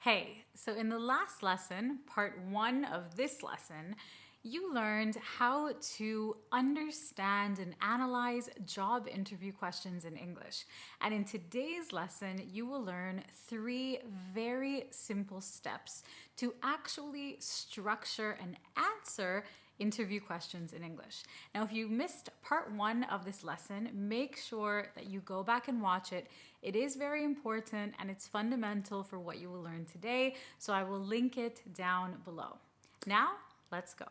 Hey, so in the last lesson, part one of this lesson, you learned how to understand and analyze job interview questions in English. And in today's lesson, you will learn 3 very simple steps to actually structure and answer interview questions in English. Now, if you missed part one of this lesson, make sure that you go back and watch it. It is very important and it's fundamental for what you will learn today, so I will link it down below. Now, let's go.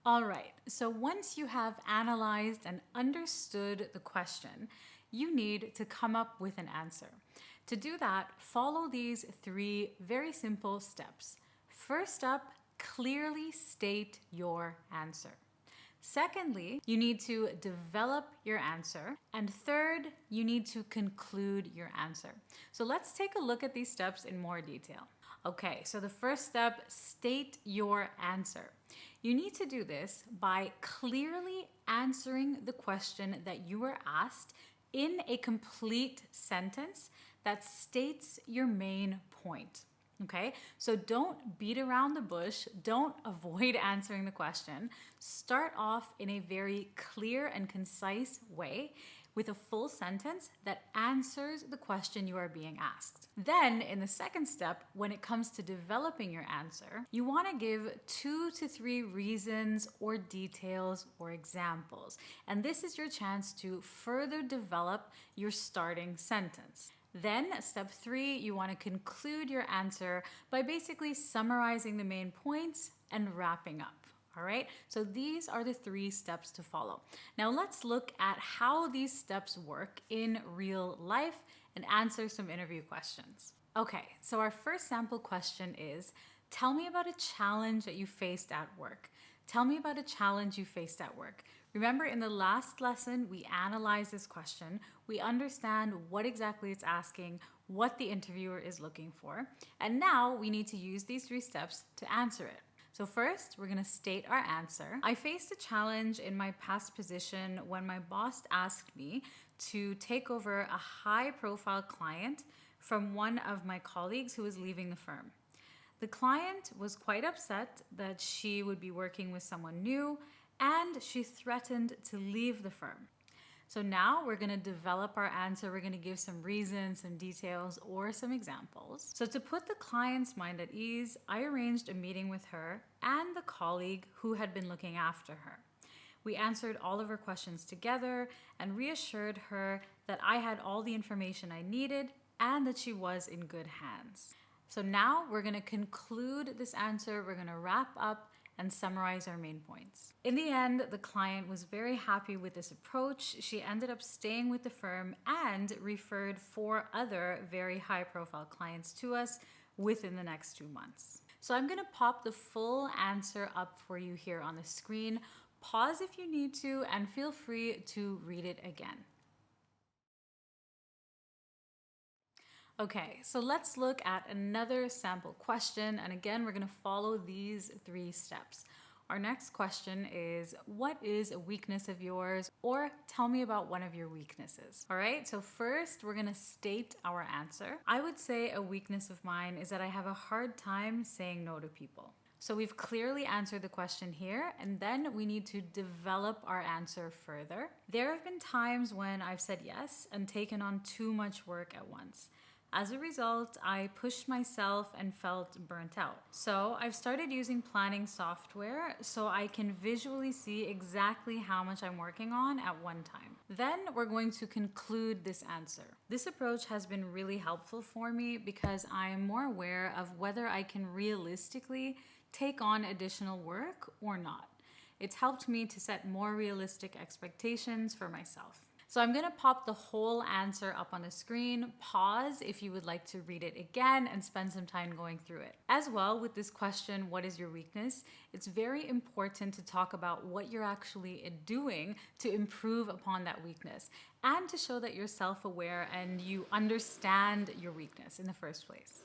All right, so once you have analyzed and understood the question, you need to come up with an answer. To do that, follow these 3 very simple steps. First up, clearly state your answer. Secondly, you need to develop your answer. And third, you need to conclude your answer. So let's take a look at these steps in more detail. Okay, so the first step, state your answer. You need to do this by clearly answering the question that you were asked in a complete sentence that states your main point. Okay, so don't beat around the bush, don't avoid answering the question. Start off in a very clear and concise way with a full sentence that answers the question you are being asked. Then, in the second step, when it comes to developing your answer, you want to give 2 to 3 reasons or details or examples. And this is your chance to further develop your starting sentence. Then, step 3, you want to conclude your answer by basically summarizing the main points and wrapping up. All right, so these are the 3 steps to follow. Now let's look at how these steps work in real life and answer some interview questions. Okay, so our first sample question is, tell me about a challenge that you faced at work. Tell me about a challenge you faced at work. Remember, in the last lesson, we analyzed this question. We understand what exactly it's asking, what the interviewer is looking for. And now we need to use these 3 steps to answer it. So first, we're going to state our answer. I faced a challenge in my past position when my boss asked me to take over a high-profile client from one of my colleagues who was leaving the firm. The client was quite upset that she would be working with someone new, and she threatened to leave the firm. So now we're going to develop our answer. We're going to give some reasons, some details, or some examples. So to put the client's mind at ease, I arranged a meeting with her and the colleague who had been looking after her. We answered all of her questions together and reassured her that I had all the information I needed and that she was in good hands. So now we're going to conclude this answer. We're going to wrap up and summarize our main points. In the end, the client was very happy with this approach. She ended up staying with the firm and referred 4 other very high-profile clients to us within the next 2 months. So I'm going to pop the full answer up for you here on the screen. Pause if you need to, and feel free to read it again. Okay, so let's look at another sample question. And again, we're going to follow these 3 steps. Our next question is, what is a weakness of yours? Or tell me about one of your weaknesses. All right, so first we're going to state our answer. I would say a weakness of mine is that I have a hard time saying no to people. So we've clearly answered the question here, and then we need to develop our answer further. There have been times when I've said yes and taken on too much work at once. As a result, I pushed myself and felt burnt out. So I've started using planning software so I can visually see exactly how much I'm working on at one time. Then we're going to conclude this answer. This approach has been really helpful for me because I am more aware of whether I can realistically take on additional work or not. It's helped me to set more realistic expectations for myself. So I'm going to pop the whole answer up on the screen. Pause if you would like to read it again and spend some time going through it. As well, with this question, what is your weakness? It's very important to talk about what you're actually doing to improve upon that weakness and to show that you're self-aware and you understand your weakness in the first place.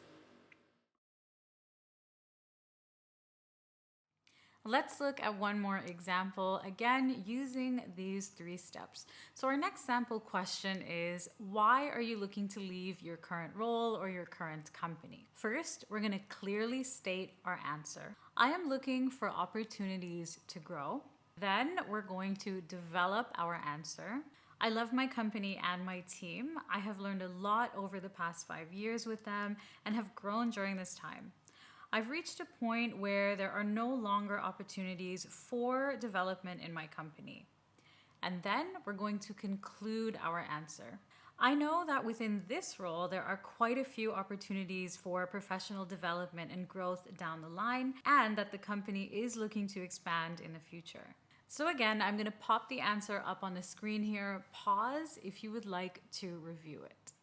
Let's look at one more example, again using these 3 steps. So our next sample question is, why are you looking to leave your current role or your current company? First, we're going to clearly state our answer. I am looking for opportunities to grow. Then we're going to develop our answer. I love my company and my team. I have learned a lot over the past 5 years with them and have grown during this time. I've reached a point where there are no longer opportunities for development in my company. And then we're going to conclude our answer. I know that within this role, there are quite a few opportunities for professional development and growth down the line, and that the company is looking to expand in the future. So again, I'm going to pop the answer up on the screen here. Pause if you would like to review it.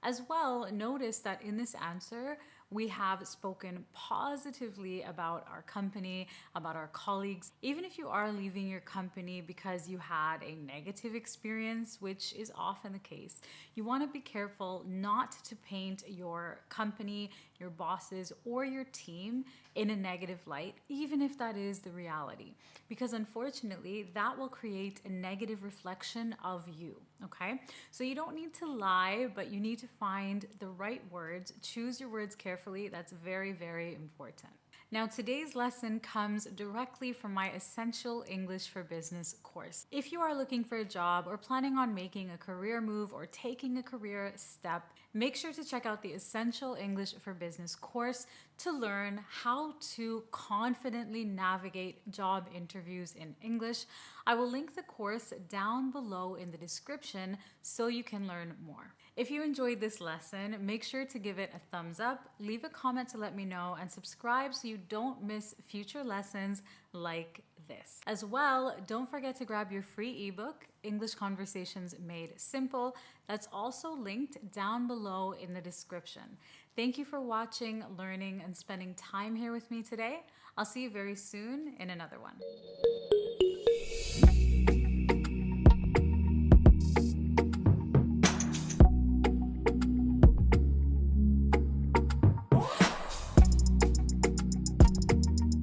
As well, notice that in this answer, we have spoken positively about our company, about our colleagues. Even if you are leaving your company because you had a negative experience, which is often the case, you want to be careful not to paint your company, your bosses, or your team in a negative light, even if that is the reality. Because unfortunately, that will create a negative reflection of you, okay? So you don't need to lie, but you need to find the right words. Choose your words carefully. That's very, very important. Now, today's lesson comes directly from my Essential English for Business course. If you are looking for a job or planning on making a career move or taking a career step, make sure to check out the Essential English for Business course to learn how to confidently navigate job interviews in English. I will link the course down below in the description so you can learn more. If you enjoyed this lesson, make sure to give it a thumbs up, leave a comment to let me know, and subscribe so you don't miss future lessons like this. As well, don't forget to grab your free ebook, English Conversations Made Simple. That's also linked down below in the description. Thank you for watching, learning, and spending time here with me today. I'll see you very soon in another one.